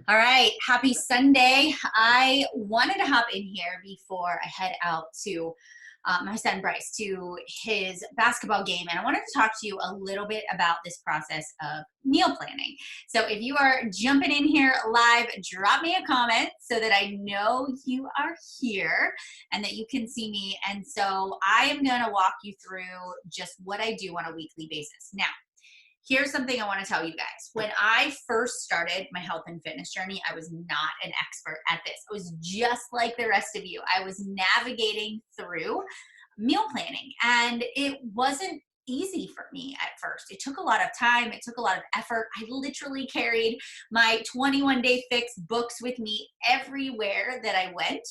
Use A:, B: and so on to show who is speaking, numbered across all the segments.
A: All right, happy Sunday. I wanted to hop in here before I head out to my son Bryce to his basketball game, and I wanted to talk to you a little bit about this process of meal planning. So, if you are jumping in here live, drop me a comment so that I know you are here and that you can see me. And so, I am going to walk you through just what I do on a weekly basis. Now, here's something I want to tell you guys. When I first started my health and fitness journey, I was not an expert at this. I was just like the rest of you. I was navigating through meal planning, and it wasn't easy for me at first. It took a lot of time, it took a lot of effort. I literally carried my 21 Day Fix books with me everywhere that I went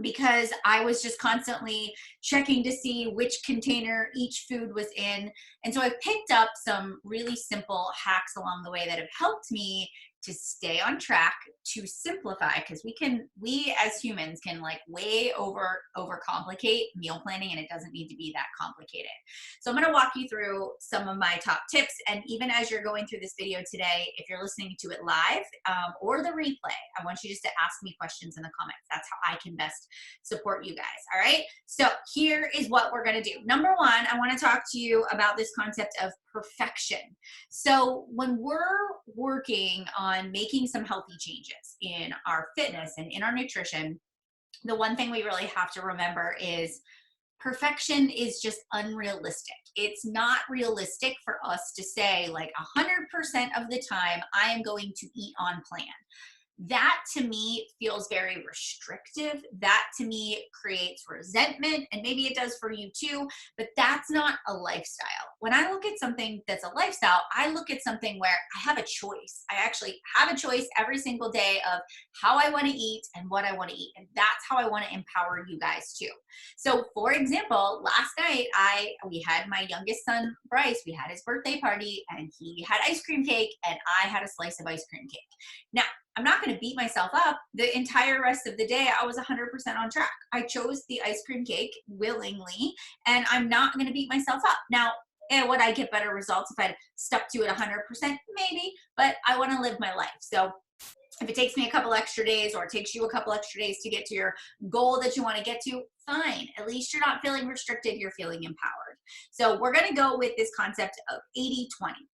A: because I was just constantly checking to see which container each food was in. And so I've picked up some really simple hacks along the way that have helped me to stay on track, to simplify, because we as humans can like way overcomplicate meal planning, and it doesn't need to be that complicated. So I'm going to walk you through some of my top tips. And even as you're going through this video today, if you're listening to it live or the replay, I want you just to ask me questions in the comments. That's how I can best support you guys. All right. So here is what we're going to do. Number one, I want to talk to you about this concept of perfection. So when we're working on making some healthy changes in our fitness and in our nutrition, the one thing we really have to remember is perfection is just unrealistic. It's not realistic for us to say like 100% of the time I am going to eat on plan. That to me feels very restrictive. That to me creates resentment, and maybe it does for you too, but that's not a lifestyle. When I look at something that's a lifestyle, I look at something where I have a choice. I actually have a choice every single day of how I want to eat and what I want to eat. And that's how I want to empower you guys too. So for example, last night we had my youngest son, Bryce, we had his birthday party, and he had ice cream cake and I had a slice of ice cream cake. Now, I'm not going to beat myself up. The entire rest of the day, I was 100% on track. I chose the ice cream cake willingly, and I'm not going to beat myself up. Now, would I get better results if I stuck to it 100%? Maybe, but I want to live my life. So if it takes me a couple extra days, or it takes you a couple extra days to get to your goal that you want to get to, fine. At least you're not feeling restricted, you're feeling empowered. So we're going to go with this concept of 80-20.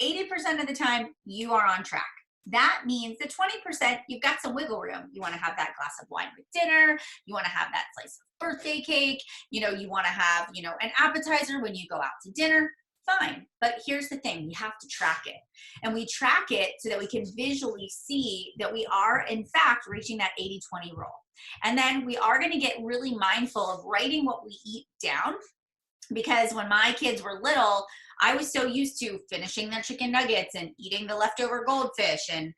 A: 80% of the time, you are on track. That means that 20%, you've got some wiggle room. You want to have that glass of wine with dinner. You want to have that slice of birthday cake. You want to have, an appetizer when you go out to dinner. Fine. But here's the thing, we have to track it. And we track it so that we can visually see that we are, in fact, reaching that 80-20 rule. And then we are going to get really mindful of writing what we eat down, because when my kids were little, I was so used to finishing their chicken nuggets and eating the leftover goldfish and,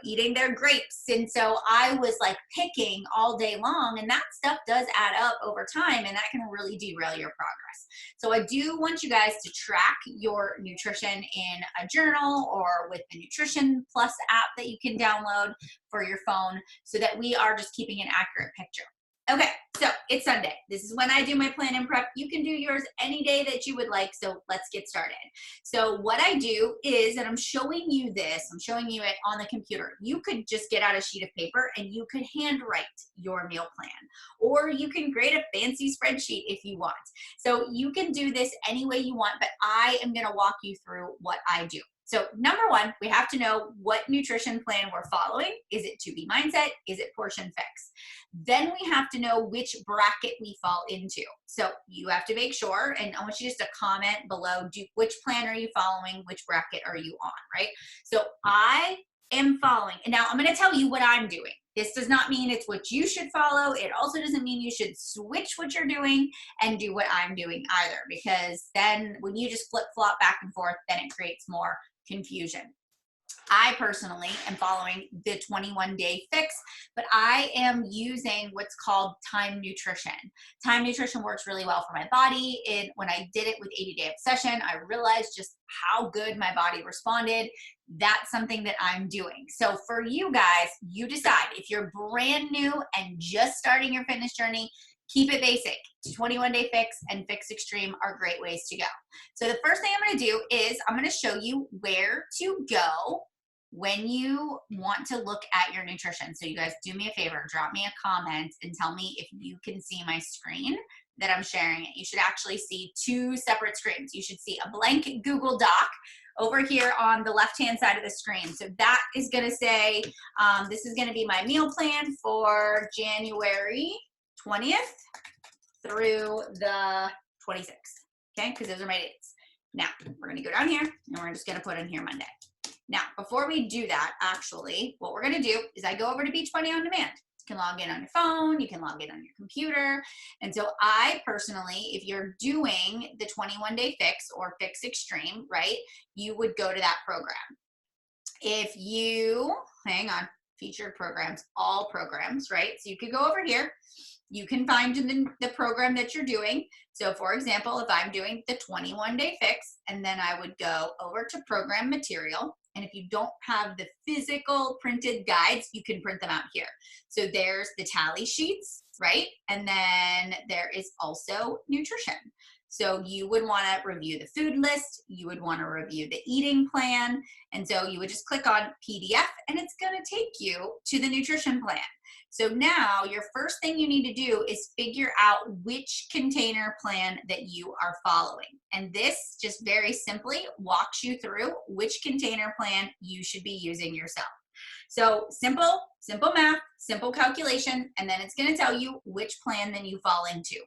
A: eating their grapes. And so I was like picking all day long, and that stuff does add up over time, and that can really derail your progress. So I do want you guys to track your nutrition in a journal or with the Nutrition Plus app that you can download for your phone, so that we are just keeping an accurate picture. Okay, so it's Sunday. This is when I do my plan and prep. You can do yours any day that you would like, so let's get started. So what I do is, and I'm showing you this, I'm showing you it on the computer. You could just get out a sheet of paper and you could handwrite your meal plan, or you can create a fancy spreadsheet if you want. So you can do this any way you want, but I am gonna walk you through what I do. So number one, we have to know what nutrition plan we're following. Is it 2B Mindset? Is it Portion Fix? Then we have to know which bracket we fall into. So you have to make sure, and I want you just to comment below, which plan are you following? Which bracket are you on, right? So I am following, and now I'm going to tell you what I'm doing. This does not mean it's what you should follow. It also doesn't mean you should switch what you're doing and do what I'm doing either, because then when you just flip-flop back and forth, then it creates more confusion. I personally am following the 21 Day Fix, but I am using what's called Time Nutrition. Time Nutrition works really well for my body. When I did it with 80 Day Obsession, I realized just how good my body responded. That's something that I'm doing. So for you guys, you decide. If you're brand new and just starting your fitness journey, keep it basic. 21 Day Fix and Fix Extreme are great ways to go. So the first thing I'm going to do is I'm going to show you where to go when you want to look at your nutrition, so you guys do me a favor, drop me a comment and tell me if you can see my screen that I'm sharing it. You should actually see two separate screens. You should see a blank Google Doc over here on the left-hand side of the screen. So that is gonna say, this is gonna be my meal plan for January 20th through the 26th, okay? Because those are my dates. Now, we're gonna go down here and we're just gonna put in here Monday. Now, before we do that, actually, what we're gonna do is I go over to Beachbody On Demand. You can log in on your phone, you can log in on your computer. And so I personally, if you're doing the 21-day fix or Fix Extreme, right, you would go to that program. If you, hang on, featured programs, all programs, right? So you could go over here, you can find the program that you're doing. So for example, if I'm doing the 21-day fix, and then I would go over to program material. And if you don't have the physical printed guides, you can print them out here. So there's the tally sheets, right? And then there is also nutrition. So you would want to review the food list, you would want to review the eating plan, and so you would just click on PDF and it's going to take you to the nutrition plan. So now your first thing you need to do is figure out which container plan that you are following. And this just very simply walks you through which container plan you should be using yourself. So simple math, simple calculation, and then it's going to tell you which plan then you fall into.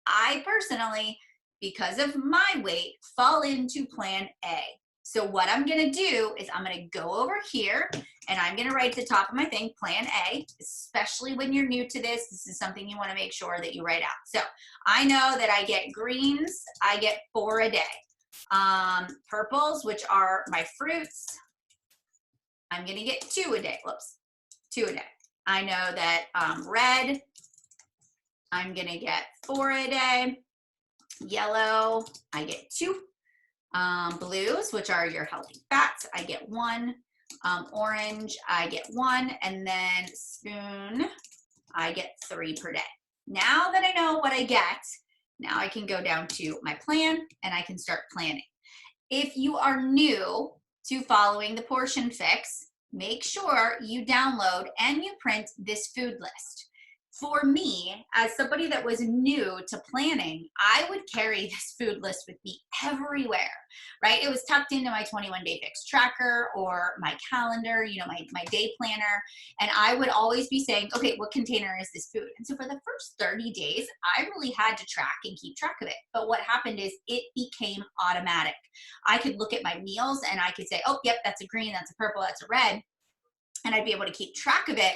A: I personally, because of my weight, fall into plan A. So what I'm gonna do is I'm gonna go over here and I'm gonna write at the top of my thing, plan A, especially when you're new to this. This is something you wanna make sure that you write out. So I know that I get greens, I get 4 a day. Purples, which are my fruits, I'm gonna get 2 a day, 2 a day. I know that red, I'm gonna get 4 a day. Yellow, I get 2. Blues, which are your healthy fats, I get 1. Orange, I get 1. And then spoon, I get 3 per day. Now that I know what I get, now I can go down to my plan and I can start planning. If you are new to following the portion fix, make sure you download and you print this food list. For me, as somebody that was new to planning, I would carry this food list with me everywhere, right? It was tucked into my 21-day fix tracker or my calendar, you know, my day planner. And I would always be saying, okay, what container is this food? And so for the first 30 days, I really had to track and keep track of it. But what happened is it became automatic. I could look at my meals and I could say, oh, yep, that's a green, that's a purple, that's a red. And I'd be able to keep track of it.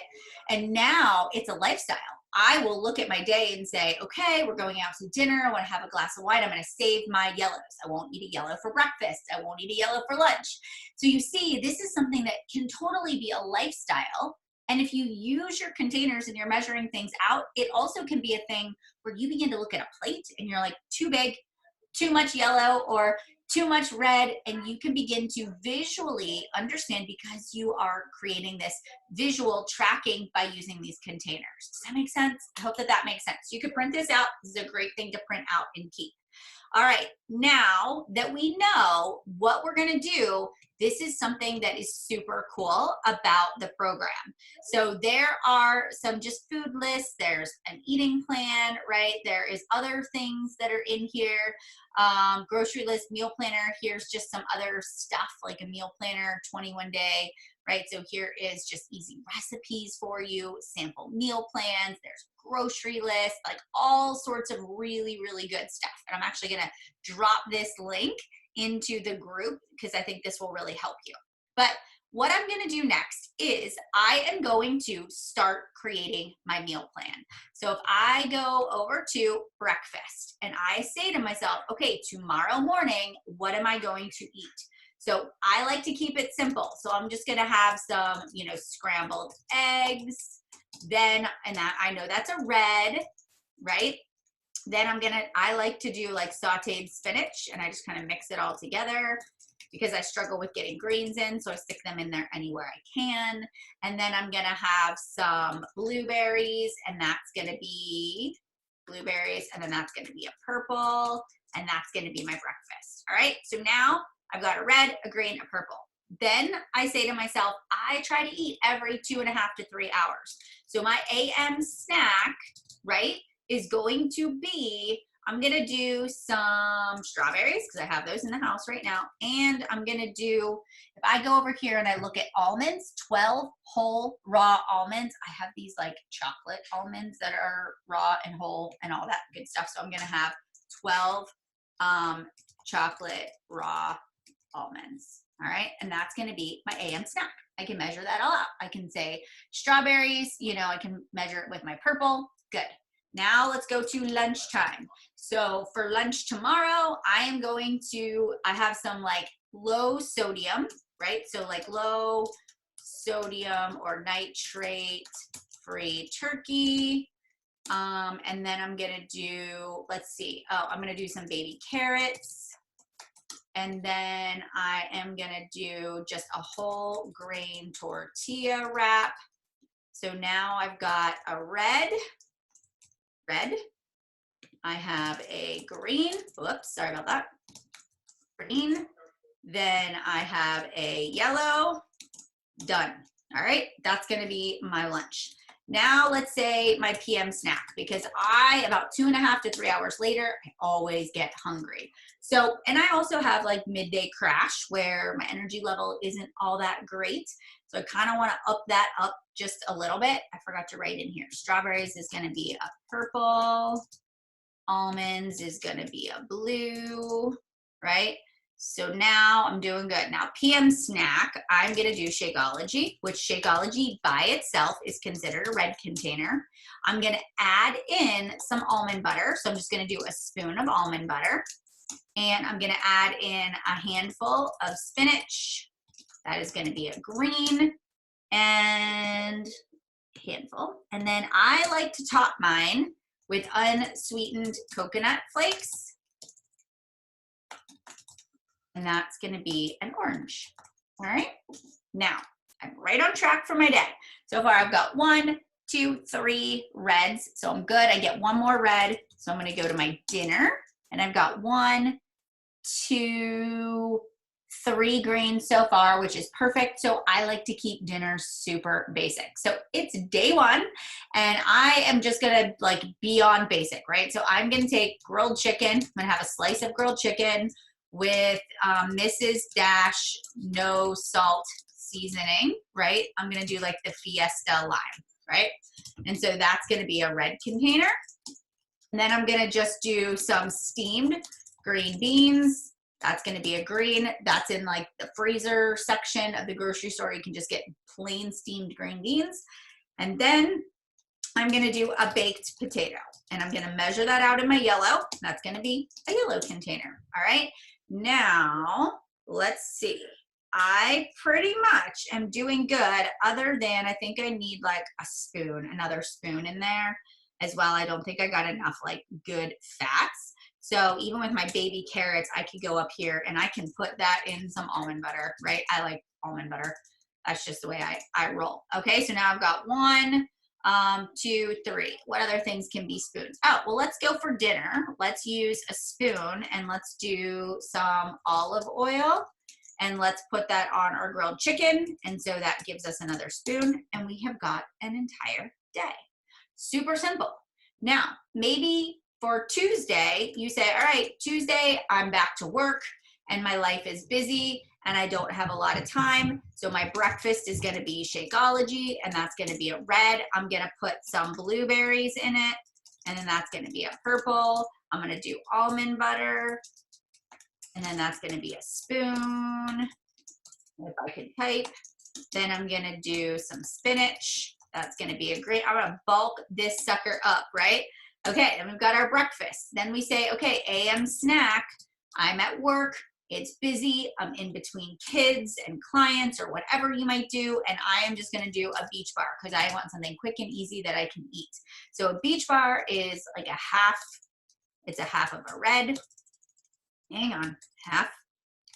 A: And now it's a lifestyle. I will look at my day and say, okay, we're going out to dinner. I want to have a glass of wine. I'm going to save my yellows. I won't eat a yellow for breakfast. I won't eat a yellow for lunch. So you see, this is something that can totally be a lifestyle. And if you use your containers and you're measuring things out, it also can be a thing where you begin to look at a plate and you're like, too big, too much yellow, or too much red, and you can begin to visually understand because you are creating this visual tracking by using these containers. Does that make sense? I hope that that makes sense. You could print this out. This is a great thing to print out and keep. All right, now that we know what we're gonna do, this is something that is super cool about the program. So there are some just food lists, there's an eating plan, right? There is other things that are in here. Grocery list, meal planner, here's just some other stuff like a meal planner, 21-day, right? So here is just easy recipes for you, sample meal plans, there's grocery list, like all sorts of really, really good stuff. And I'm actually gonna drop this link into the group because I think this will really help you. But what I'm gonna do next is I am going to start creating my meal plan. So if I go over to breakfast and I say to myself, okay, tomorrow morning, what am I going to eat? So I like to keep it simple. So I'm just gonna have some, you know, scrambled eggs, then, and that I know that's a red, right? Then I like to do like sauteed spinach and I just kind of mix it all together because I struggle with getting greens in, so I stick them in there anywhere I can. And then I'm gonna have some blueberries, and that's gonna be blueberries, and then that's gonna be a purple, and that's gonna be my breakfast. All right, so now I've got a red, a green, a purple. Then I say to myself, I try to eat every 2.5 to 3 hours. So my AM snack, right, is going to be, I'm gonna do some strawberries because I have those in the house right now. And I'm gonna do, if I go over here and I look at almonds, 12 whole raw almonds. I have these like chocolate almonds that are raw and whole and all that good stuff. So I'm gonna have 12 chocolate raw almonds. All right, and that's gonna be my AM snack. I can measure that all out. I can say strawberries, you know, I can measure it with my purple. Good. Now let's go to lunchtime. So for lunch tomorrow, I am going to, I have some like low sodium, right? So like low sodium or nitrate free turkey. And then I'm gonna do, let's see, oh, I'm gonna do some baby carrots. And then I am gonna do just a whole grain tortilla wrap. So now I've got a red. I have a green, whoops, sorry about that. Green. Then I have a yellow, done. All right, that's gonna be my lunch. Now let's say my PM snack, because about 2.5 to 3 hours later, I always get hungry. So, and I also have like midday crash where my energy level isn't all that great. So I kind of want to up that up just a little bit. I forgot to write in here. Strawberries is going to be a purple. Almonds is going to be a blue, right? So now I'm doing good. Now PM snack, I'm gonna do Shakeology, which Shakeology by itself is considered a red container. I'm gonna add in some almond butter. So I'm just gonna do a spoon of almond butter. And I'm gonna add in a handful of spinach. That is gonna be a green and handful. And then I like to top mine with unsweetened coconut flakes. And that's going to be an orange. All right. Now I'm right on track for my day. So far I've got 1, 2, 3 reds. So I'm good. I get one more red. So I'm going to go to my dinner and I've got 1, 2, 3 greens so far, which is perfect. So I like to keep dinner super basic. So it's day 1 and I am just going to like be on basic, right? So I'm going to take grilled chicken. I'm going to have a slice of grilled chicken with Mrs. Dash no salt seasoning, right? I'm gonna do like the Fiesta lime, right? And so that's gonna be a red container. And then I'm gonna just do some steamed green beans. That's gonna be a green. That's in like the freezer section of the grocery store. You can just get plain steamed green beans. And then I'm gonna do a baked potato. And I'm gonna measure that out in my yellow. That's gonna be a yellow container, all right? Now, let's see. I pretty much am doing good other than I think I need like a spoon, another spoon in there as well. I don't think I got enough like good fats. So even with my baby carrots, I could go up here and I can put that in some almond butter, right? I like almond butter. That's just the way I roll. Okay, so now I've got 1, 2, 3. What other things can be spoons? Oh, well, let's go for dinner. Let's use a spoon and let's do some olive oil and let's put that on our grilled chicken. And so that gives us another spoon and we have got an entire day. Super simple. Now, maybe for Tuesday, you say, all right, Tuesday, I'm back to work and my life is busy and I don't have a lot of time. So my breakfast is gonna be Shakeology and that's gonna be a red. I'm gonna put some blueberries in it and then that's gonna be a purple. I'm gonna do almond butter and then that's gonna be a spoon, if I could type. Then I'm gonna do some spinach. That's gonna be a great, I'm gonna bulk this sucker up, right? Okay, then we've got our breakfast. Then we say, okay, AM snack, I'm at work, it's busy, I'm in between kids and clients or whatever you might do, and I am just gonna do a beach bar because I want something quick and easy that I can eat. So a beach bar is like a half, it's a half of a red, hang on, half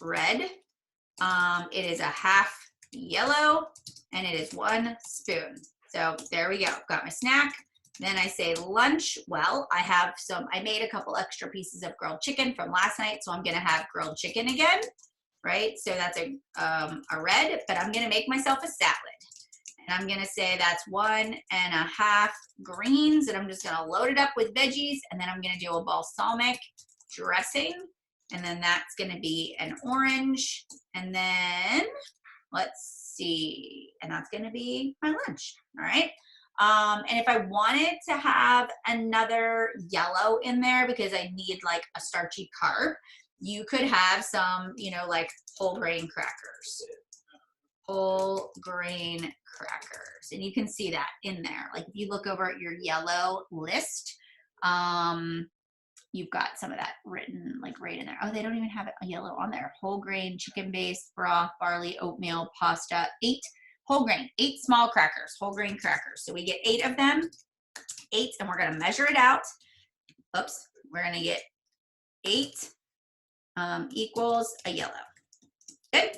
A: red. It is a half yellow, and it is 1 spoon. So there we go, got my snack. Then I say lunch. Well, I made a couple extra pieces of grilled chicken from last night, so I'm gonna have grilled chicken again. right? So that's a red, but I'm gonna make myself a salad. And I'm gonna say that's 1.5 greens, and I'm just gonna load it up with veggies, and then I'm gonna do a balsamic dressing, and then that's gonna be an orange, and then let's see, and that's gonna be my lunch, all right? And if I wanted to have another yellow in there because I need like a starchy carb, you could have some, you know, like whole grain crackers. Whole grain crackers. And you can see that in there. Like if you look over at your yellow list, you've got some of that written like right in there. Oh, they don't even have a yellow on there. Whole grain, chicken-based, broth, barley, oatmeal, pasta, 8 whole grain, 8 small crackers, whole grain crackers. So we get 8 of them, 8, and we're gonna measure it out. Oops, we're gonna get 8 equals a yellow. Good,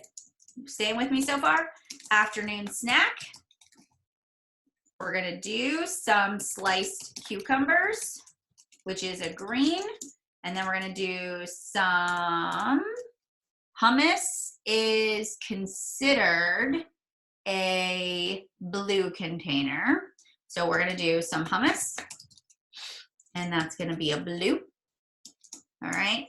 A: staying with me so far? Afternoon snack. We're gonna do some sliced cucumbers, which is a green, and then we're gonna do some hummus is considered a blue container. So we're gonna do some hummus, and that's gonna be a blue. All right.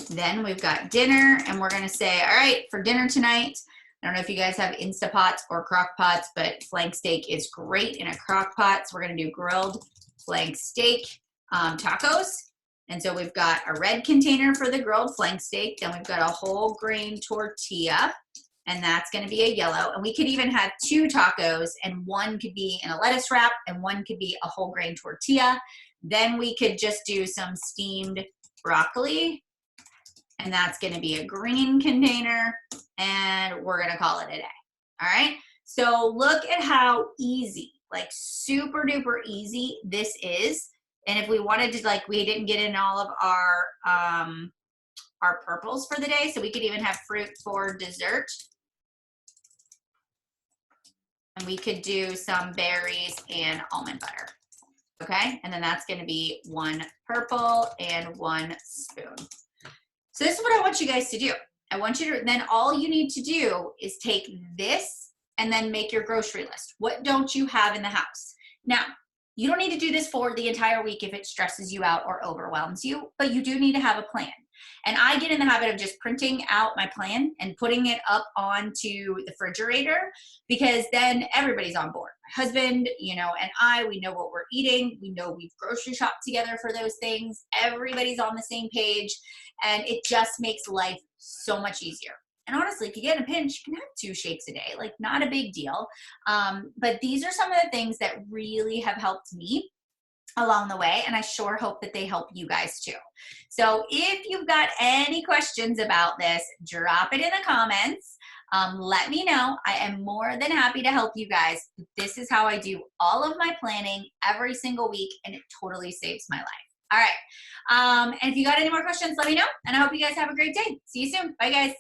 A: Then we've got dinner, and we're gonna say, all right, for dinner tonight, I don't know if you guys have Instapot or crock pots, but flank steak is great in a crock pot. So we're gonna do grilled flank steak tacos. And so we've got a red container for the grilled flank steak. Then we've got a whole grain tortilla, and that's gonna be a yellow. And we could even have 2 tacos, and one could be in a lettuce wrap and one could be a whole grain tortilla. Then we could just do some steamed broccoli, and that's gonna be a green container, and we're gonna call it a day, all right? So look at how easy, like super duper easy this is. And if we wanted to, like, we didn't get in all of our purples for the day, so we could even have fruit for dessert. And we could do some berries and almond butter, okay? And then that's gonna be 1 purple and 1 spoon. So this is what I want you guys to do. I want you to, then all you need to do is take this and then make your grocery list. What don't you have in the house? Now, you don't need to do this for the entire week if it stresses you out or overwhelms you, but you do need to have a plan. And I get in the habit of just printing out my plan and putting it up onto the refrigerator, because then everybody's on board. My husband, you know, and we know what we're eating. We know we've grocery shopped together for those things. Everybody's on the same page, and it just makes life so much easier. And honestly, if you get in a pinch, you can have 2 shakes a day, like not a big deal. But these are some of the things that really have helped me along the way, and I sure hope that they help you guys too. So if you've got any questions about this, drop it in the comments. Let me know. I am more than happy to help you guys. This is how I do all of my planning every single week, and it totally saves my life. All right. And if you got any more questions, let me know, and I hope you guys have a great day. See you soon. Bye, guys.